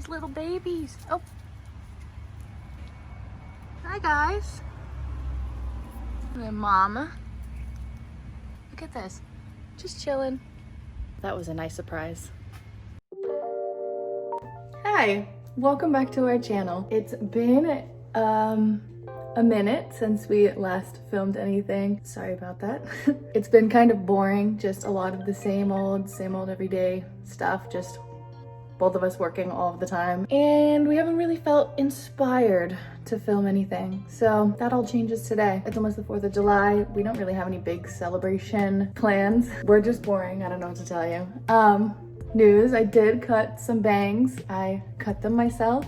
these little babies. Oh. Hi, guys. And Mama. Look at this. Just chilling. That was a nice surprise. Hi, welcome back to our channel. It's been a minute since we last filmed anything. Sorry about that. It's been kind of boring, just a lot of the same old everyday stuff, just both of us working all of the time. And we haven't really felt inspired to film anything. So that all changes today. It's almost the 4th of July. We don't really have any big celebration plans. We're just boring, I don't know what to tell you. News, I did cut some bangs. I cut them myself.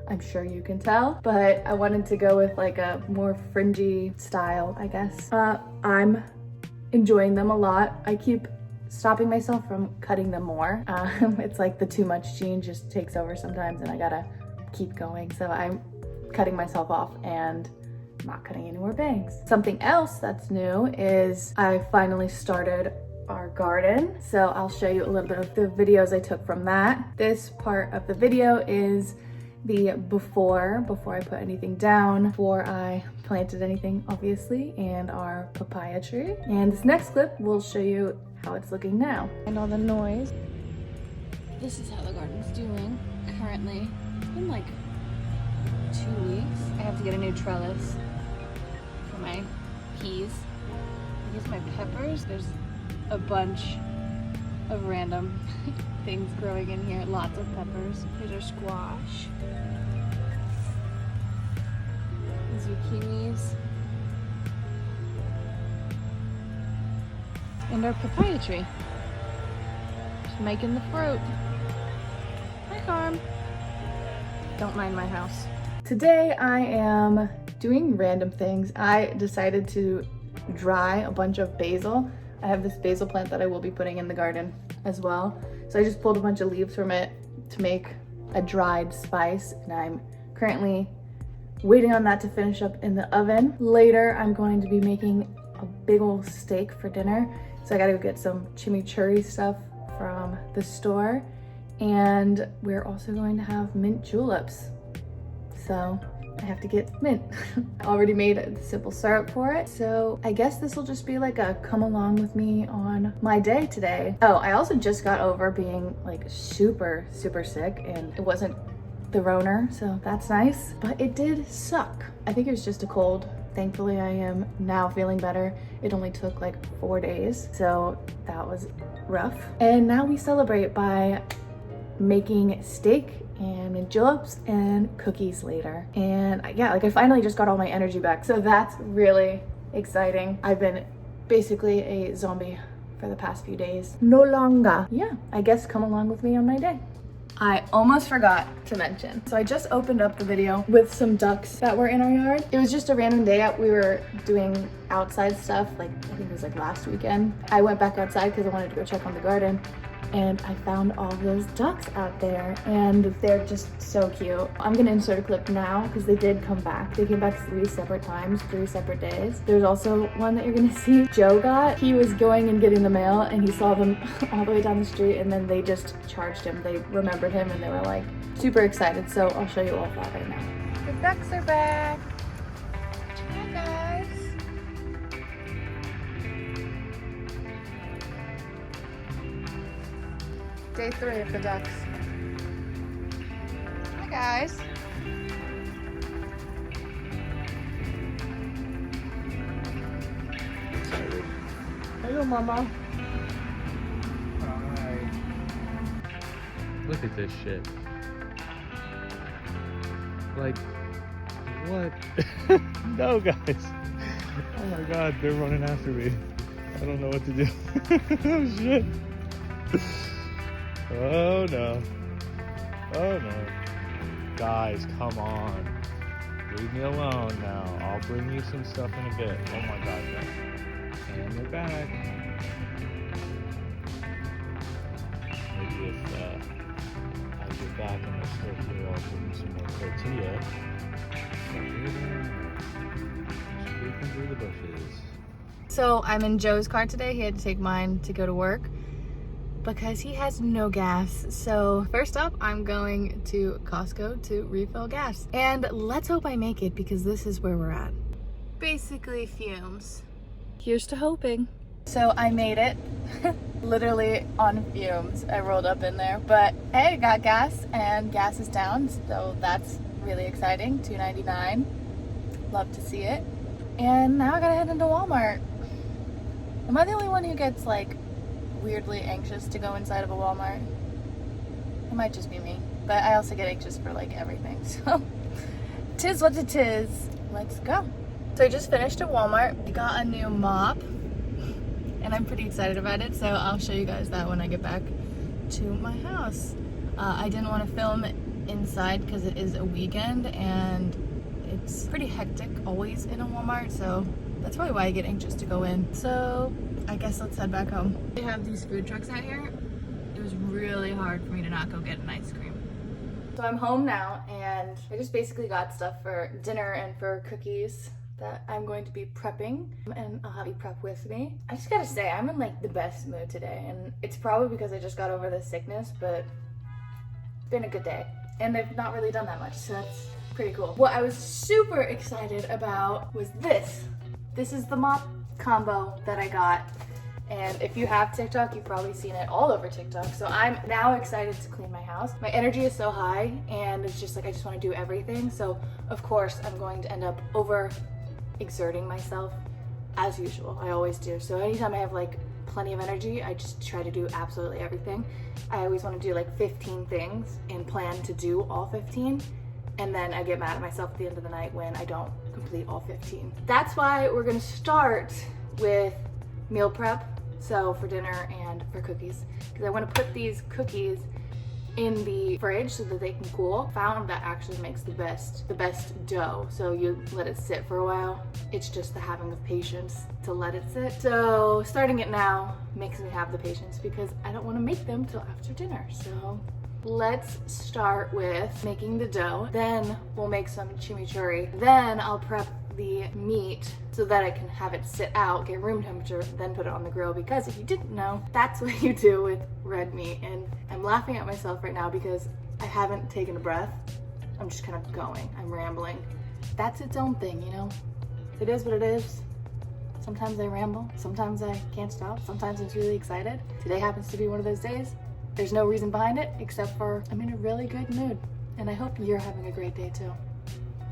I'm sure you can tell, but I wanted to go with like a more fringy style, I guess. I'm enjoying them a lot. I keep stopping myself from cutting them more. It's like the too much gene just takes over sometimes and I gotta keep going. So I'm cutting myself off and not cutting any more bangs. Something else that's new is I finally started our garden. So I'll show you a little bit of the videos I took from that. This part of the video is the before I put anything down, before I planted anything, obviously, and our papaya tree. And this next clip will show you how it's looking now. And all the noise. This is how the garden's doing currently. It's been like 2 weeks. I have to get a new trellis for my peas. I guess my peppers, there's a bunch of random things growing in here. Lots of peppers. Here's our squash. Zucchinis. And our papaya tree. Just making the fruit. Hi, Carm. Don't mind my house. Today I am doing random things. I decided to dry a bunch of basil. I have this basil plant that I will be putting in the garden as well. So I just pulled a bunch of leaves from it to make a dried spice, and I'm currently waiting on that to finish up in the oven. Later, I'm going to be making a big old steak for dinner. So I gotta go get some chimichurri stuff from the store. And we're also going to have mint juleps. So I have to get mint. I already made a simple syrup for it. So I guess this will just be like a come along with me on my day today. Oh, I also just got over being like super sick, and it wasn't the Roner, so that's nice. But it did suck. I think it was just a cold. Thankfully, I am now feeling better. It only took like 4 days, so that was rough. And now we celebrate by making steak and mint juleps and cookies later. And yeah, like I finally just got all my energy back. So that's really exciting. I've been basically a zombie for the past few days. No longer. Yeah, I guess come along with me on my day. I almost forgot to mention. So I just opened up the video with some ducks that were in our yard. It was just a random day out. We were doing outside stuff, like I think it was like last weekend. I went back outside because I wanted to go check on the garden. And I found all those ducks out there and they're just so cute. I'm gonna insert a clip now because they did come back. They came back 3 separate times, 3 separate days. There's also one that you're gonna see Joe got. He was going and getting the mail and he saw them all the way down the street, and then they just charged him. They remembered him and they were like super excited. So I'll show you all of that right now. The ducks are back. Hi guys. Day 3 of the ducks. Hi guys. Hello, Mama. Hi. Look at this shit. Like, what? No, guys. Oh my god, they're running after me. I don't know what to do. Oh shit. Oh no. Oh no. Guys, come on. Leave me alone now. I'll bring you some stuff in a bit. Oh my god, no. And they're back. Maybe if I get back in the store here, I'll bring you some more tortilla. Squeaking through the bushes. So I'm in Joe's car today. He had to take mine to go to work. because he has no gas. So first up, I'm going to Costco to refill gas. And let's hope I make it because this is where we're at. Basically fumes. Here's to hoping. So I made it. Literally on fumes. I rolled up in there. But hey, got gas and gas is down. So that's really exciting. $2.99. Love to see it. And now I gotta head into Walmart. Am I the only one who gets like weirdly anxious to go inside of a Walmart? It might just be me, but I also get anxious for like everything, so tis what it is. Let's go. So I just finished at Walmart. I got a new mop and I'm pretty excited about it, so I'll show you guys that when I get back to my house. I didn't want to film inside because it is a weekend and it's pretty hectic always in a Walmart, so that's probably why I get anxious to go in. So I guess let's head back home. They have these food trucks out here. It was really hard for me to not go get an ice cream. So I'm home now and I just basically got stuff for dinner and for cookies that I'm going to be prepping, and I'll have you prep with me. I just gotta say, I'm in like the best mood today, and it's probably because I just got over this sickness, but it's been a good day. And I've not really done that much, so that's pretty cool. What I was super excited about was this. This is the mop combo that I got. And if you have TikTok, you've probably seen it all over TikTok. So I'm now excited to clean my house. My energy is so high and it's just like, I just want to do everything. So of course I'm going to end up over exerting myself as usual. I always do. So anytime I have like plenty of energy, I just try to do absolutely everything. I always want to do like 15 things and plan to do all 15. And then I get mad at myself at the end of the night when I don't complete all 15. That's why we're gonna start with meal prep. So for dinner and for cookies, because I want to put these cookies in the fridge so that they can cool. Found that actually makes the best dough. So you let it sit for a while. It's just the having of patience to let it sit. So starting it now makes me have the patience because I don't want to make them till after dinner. So let's start with making the dough. Then we'll make some chimichurri. Then I'll prep the meat so that I can have it sit out, get room temperature, then put it on the grill, because if you didn't know, that's what you do with red meat. And I'm laughing at myself right now because I haven't taken a breath. I'm just kind of going, I'm rambling. That's its own thing, you know? It is what it is. Sometimes I ramble, sometimes I can't stop, sometimes I'm really excited. Today happens to be one of those days. There's no reason behind it except for I'm in a really good mood, and I hope you're having a great day too.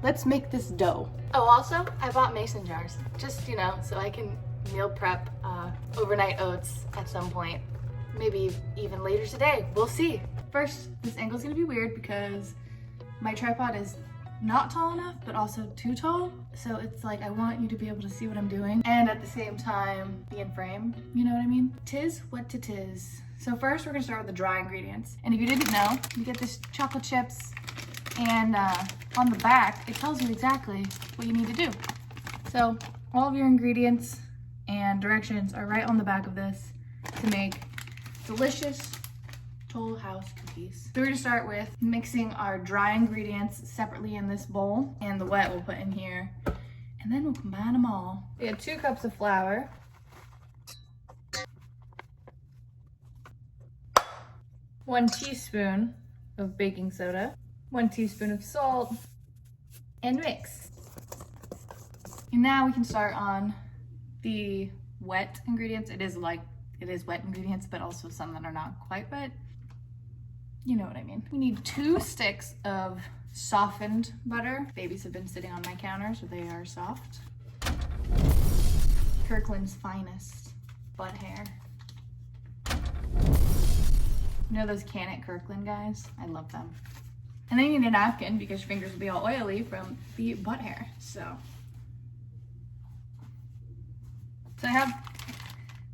Let's make this dough. Oh, also, I bought mason jars, just, you know, so I can meal prep overnight oats at some point. Maybe even later today, we'll see. First, this angle's gonna be weird because my tripod is not tall enough, but also too tall. So it's like, I want you to be able to see what I'm doing and at the same time be in frame, you know what I mean? Tis what tis. So first we're gonna start with the dry ingredients. And if you didn't know, you get this chocolate chips, and on the back, it tells you exactly what you need to do. So all of your ingredients and directions are right on the back of this to make delicious Toll House cookies. So we're gonna start with mixing our dry ingredients separately in this bowl, and the wet we'll put in here, and then we'll combine them all. We have 2 cups of flour, 1 teaspoon of baking soda, 1 teaspoon of salt, and mix. And now we can start on the wet ingredients. It is wet ingredients, but also some that are not quite wet. You know what I mean. We need 2 sticks of softened butter. Babies have been sitting on my counter, so they are soft. Kirkland's finest butt hair. You know those Can It Kirkland guys? I love them. And then you need a napkin because your fingers will be all oily from the butt hair. So I have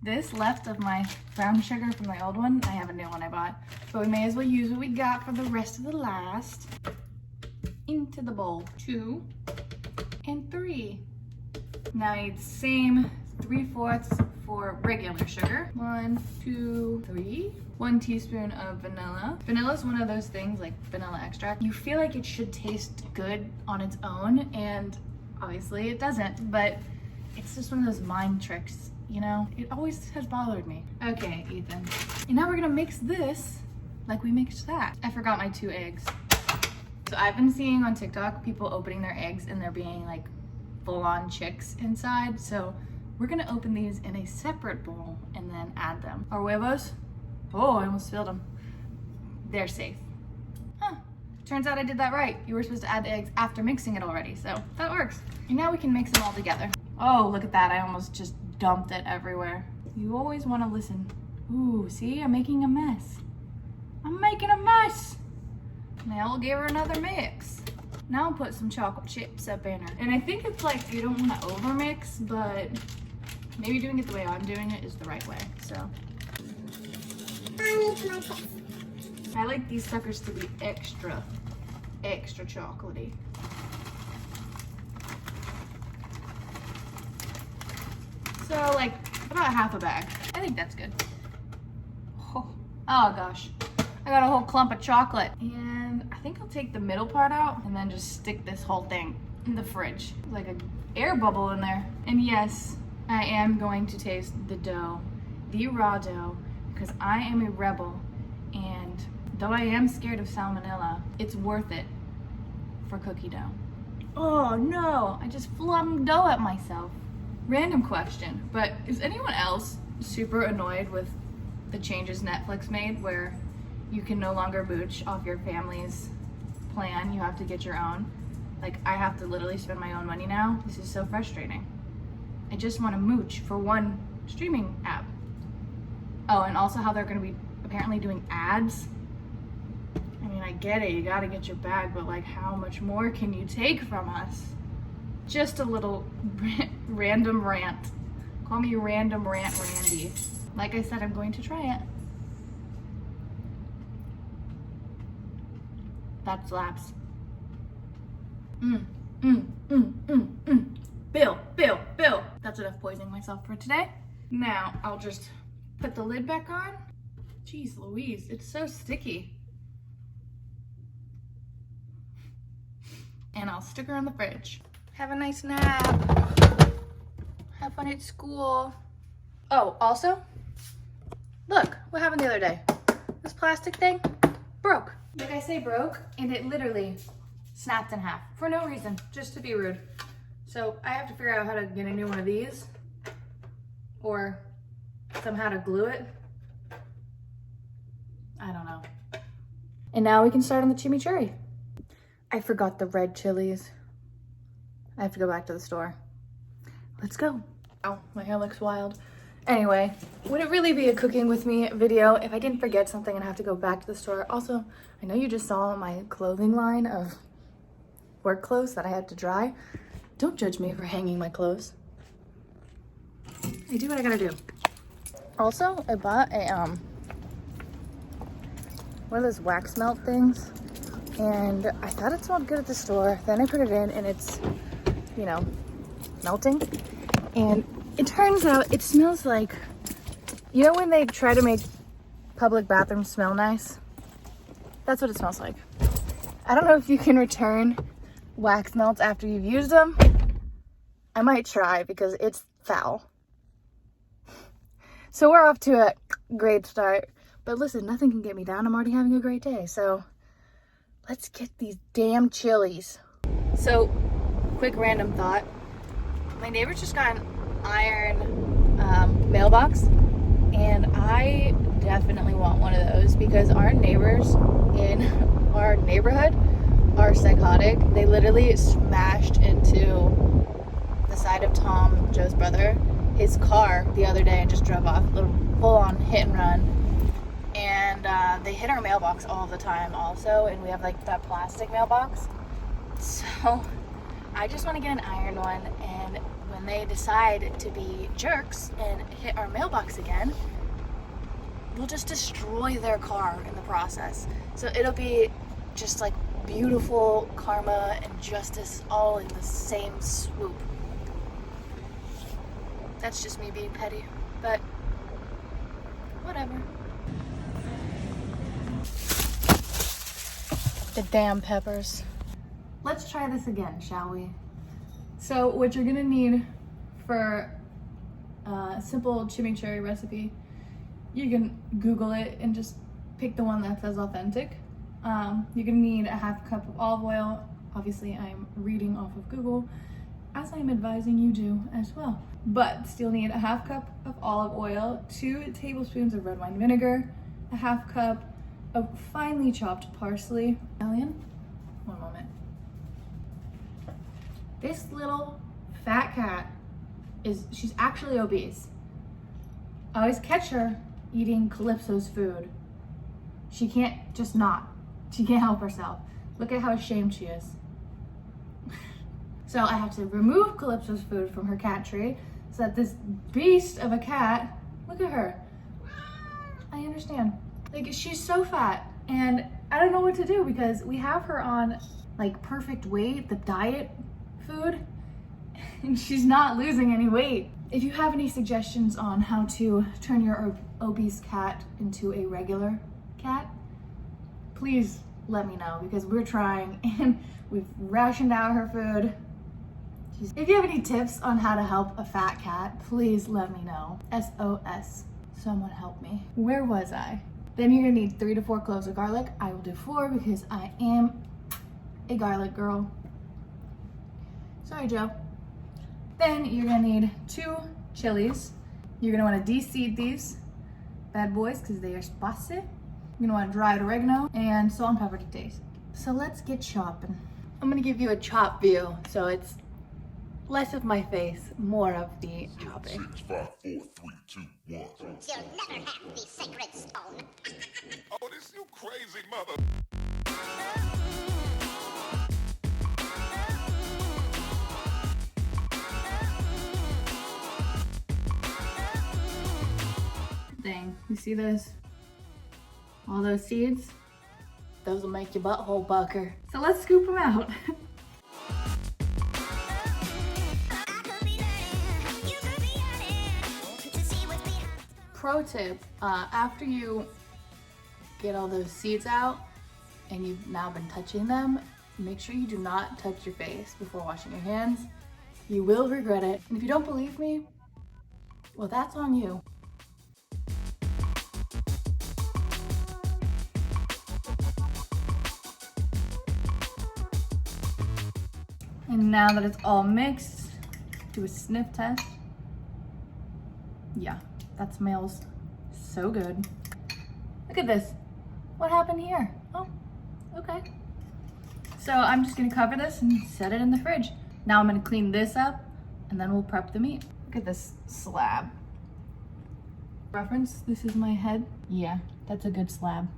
this left of my brown sugar from my old one. I have a new one I bought, but we may as well use what we got for the rest of the last. Into the bowl, 2 and 3. Now I need the same 3/4 for regular sugar. 1, 2, 3. 1 teaspoon of vanilla. Vanilla is one of those things, like vanilla extract. You feel like it should taste good on its own, and obviously it doesn't, but it's just one of those mind tricks you know? It always has bothered me. Okay, Ethan. And now we're gonna mix this like we mixed that. I forgot my 2 eggs. So I've been seeing on TikTok people opening their eggs and there being like full-on chicks inside. So we're gonna open these in a separate bowl and then add them. Our huevos, oh, I almost spilled them. They're safe. Huh, turns out I did that right. You were supposed to add the eggs after mixing it already, so that works. And now we can mix them all together. Oh, look at that, I almost just dumped it everywhere. You always wanna listen. Ooh, see, I'm making a mess. I'm making a mess. Now I'll give her another mix. Now I'll put some chocolate chips up in her. And I think it's like you don't want to over mix, but maybe doing it the way I'm doing it is the right way, so. I like these suckers to be extra chocolatey. So like about half a bag. I think that's good. Oh gosh. I got a whole clump of chocolate. And I think I'll take the middle part out and then just stick this whole thing in the fridge. Like an air bubble in there. And yes, I am going to taste the dough, the raw dough, because I am a rebel. And though I am scared of salmonella, it's worth it for cookie dough. Oh no, I just flung dough at myself. Random question, but is anyone else super annoyed with the changes Netflix made where you can no longer mooch off your family's plan? You have to get your own. Like, I have to literally spend my own money now. This is so frustrating. I just want to mooch for one streaming app. Oh, and also how they're going to be apparently doing ads. I mean, I get it, you got to get your bag, but like, how much more can you take from us? Just a little random rant. Call me Random Rant Randy. Like I said, I'm going to try it. That slaps. Bill. That's enough poisoning myself for today. Now, I'll just put the lid back on. Jeez Louise, it's so sticky. And I'll stick her in the fridge. Have a nice nap. Have fun at school. Oh, also, look what happened the other day. This plastic thing broke. Like I say broke, and it literally snapped in half for no reason, just to be rude. So I have to figure out how to get a new one of these or somehow to glue it. I don't know. And now we can start on the chimichurri. I forgot the red chilies. I have to go back to the store. Let's go. Oh, my hair looks wild. Anyway, would it really be a cooking with me video if I didn't forget something and have to go back to the store? Also, I know you just saw my clothing line of work clothes that I had to dry. Don't judge me for hanging my clothes. I do what I gotta do. Also, I bought a, one of those wax melt things, and I thought it smelled good at the store. Then I put it in and it's, you know, melting. And it turns out it smells like, you know when they try to make public bathrooms smell nice? That's what it smells like. I don't know if you can return wax melts after you've used them. I might try because it's foul. So we're off to a great start. But listen, nothing can get me down. I'm already having a great day. So let's get these damn chilies. So, quick random thought. My neighbor just got an iron mailbox, and I definitely want one of those because our neighbors in our neighborhood are psychotic. They literally smashed into the side of Tom, Joe's brother, his car the other day and just drove off, a little full-on hit and run. And they hit our mailbox all the time also, and we have like that plastic mailbox. So I just want to get an iron one, and when they decide to be jerks and hit our mailbox again, we'll just destroy their car in the process. So it'll be just like beautiful karma and justice all in the same swoop. That's just me being petty, but whatever. The damn peppers. Let's try this again, shall we? So what you're gonna need for simple chimichurri recipe. You can Google it and just pick the one that says authentic. You're gonna need a half cup of olive oil. Obviously, I'm reading off of Google, as I'm advising you do as well. But still need a half cup of olive oil, 2 tablespoons of red wine vinegar, a half cup of finely chopped parsley. One moment. This little fat cat she's actually obese. I always catch her eating Calypso's food. She can't she can't help herself. Look at how ashamed she is. So I have to remove Calypso's food from her cat tree so that this beast of a cat, look at her. I understand. Like, she's so fat and I don't know what to do because we have her on like perfect weight, the diet food, and she's not losing any weight. If you have any suggestions on how to turn your obese cat into a regular cat, please let me know because we're trying and we've rationed out her food. If you have any tips on how to help a fat cat, please let me know. SOS, someone help me. Where was I? Then you're gonna need 3 to 4 cloves of garlic. I will do 4 because I am a garlic girl. Sorry, Joe. Then you're gonna need 2 chilies. You're gonna wanna de-seed these bad boys because they are spicy. You're gonna want dried oregano and salt and pepper to taste. So let's get chopping. I'm gonna give you a chop view, so it's less of my face, more of the chopping. 6, 5, 4, 3, 2, 1. You'll never have the sacred stone. Oh, this you crazy mother. Dang, you see those? All those seeds? Those will make your butthole pucker. So let's scoop them out. Pro tip, after you get all those seeds out and you've now been touching them, make sure you do not touch your face before washing your hands. You will regret it. And if you don't believe me, well, that's on you. And now that it's all mixed, do a sniff test. Yeah, that smells so good. Look at this. What happened here? Oh, okay. So I'm just gonna cover this and set it in the fridge. Now I'm gonna clean this up and then we'll prep the meat. Look at this slab. Reference, this is my head. Yeah, that's a good slab.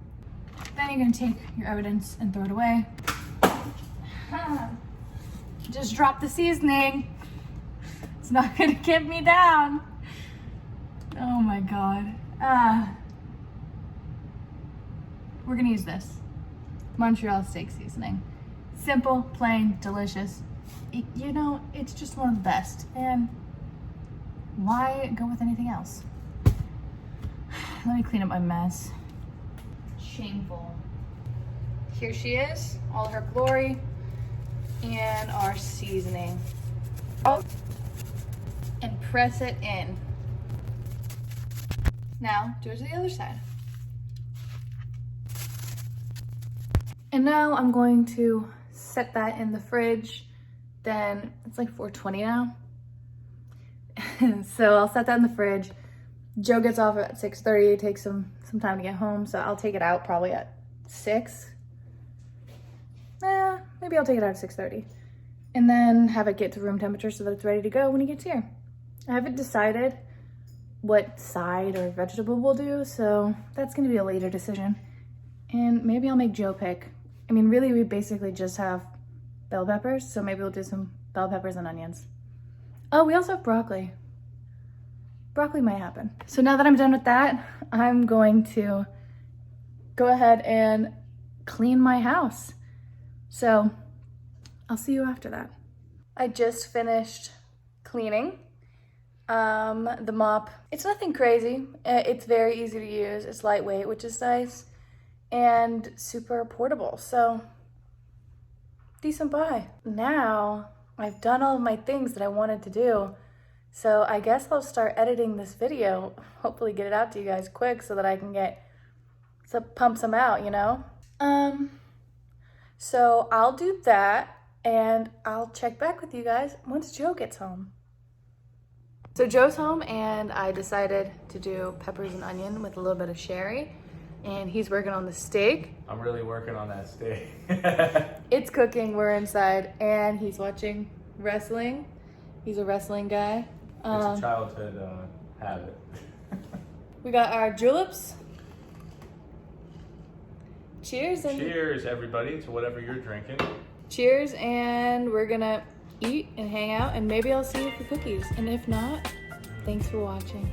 Then you're gonna take your evidence and throw it away. Just drop the seasoning. It's not gonna get me down. Oh my God. We're gonna use this. Montreal steak seasoning. Simple, plain, delicious. You know, it's just one of the best. And why go with anything else? Let me clean up my mess. Shameful. Here she is, all her glory, and our seasoning. Oh, and press it in. Now, do it to the other side. And now I'm going to set that in the fridge. Then it's like 4:20 now. So I'll set that in the fridge. Joe gets off at 6:30. It takes some time to get home, so I'll take it out probably at 6. Maybe I'll take it out at 6:30. And then have it get to room temperature so that it's ready to go when he gets here. I haven't decided what side or vegetable we'll do, so that's gonna be a later decision. And maybe I'll make Joe pick. I mean, really, we basically just have bell peppers, so maybe we'll do some bell peppers and onions. Oh, we also have broccoli. Broccoli might happen. So now that I'm done with that, I'm going to go ahead and clean my house. So I'll see you after that. I just finished cleaning. The mop, it's nothing crazy. It's very easy to use. It's lightweight, which is nice, and super portable. So decent buy. Now I've done all of my things that I wanted to do. So I guess I'll start editing this video, hopefully get it out to you guys quick so that I can pump some out, you know? So I'll do that and I'll check back with you guys once Joe gets home. So Joe's home and I decided to do peppers and onion with a little bit of sherry, and he's working on the steak. I'm really working on that steak. It's cooking, we're inside, and he's watching wrestling. He's a wrestling guy. It's a childhood habit. We got our juleps. Cheers. And Cheers, everybody, to whatever you're drinking. cheers, and we're gonna eat and hang out, and maybe I'll see you for cookies. And if not, thanks for watching.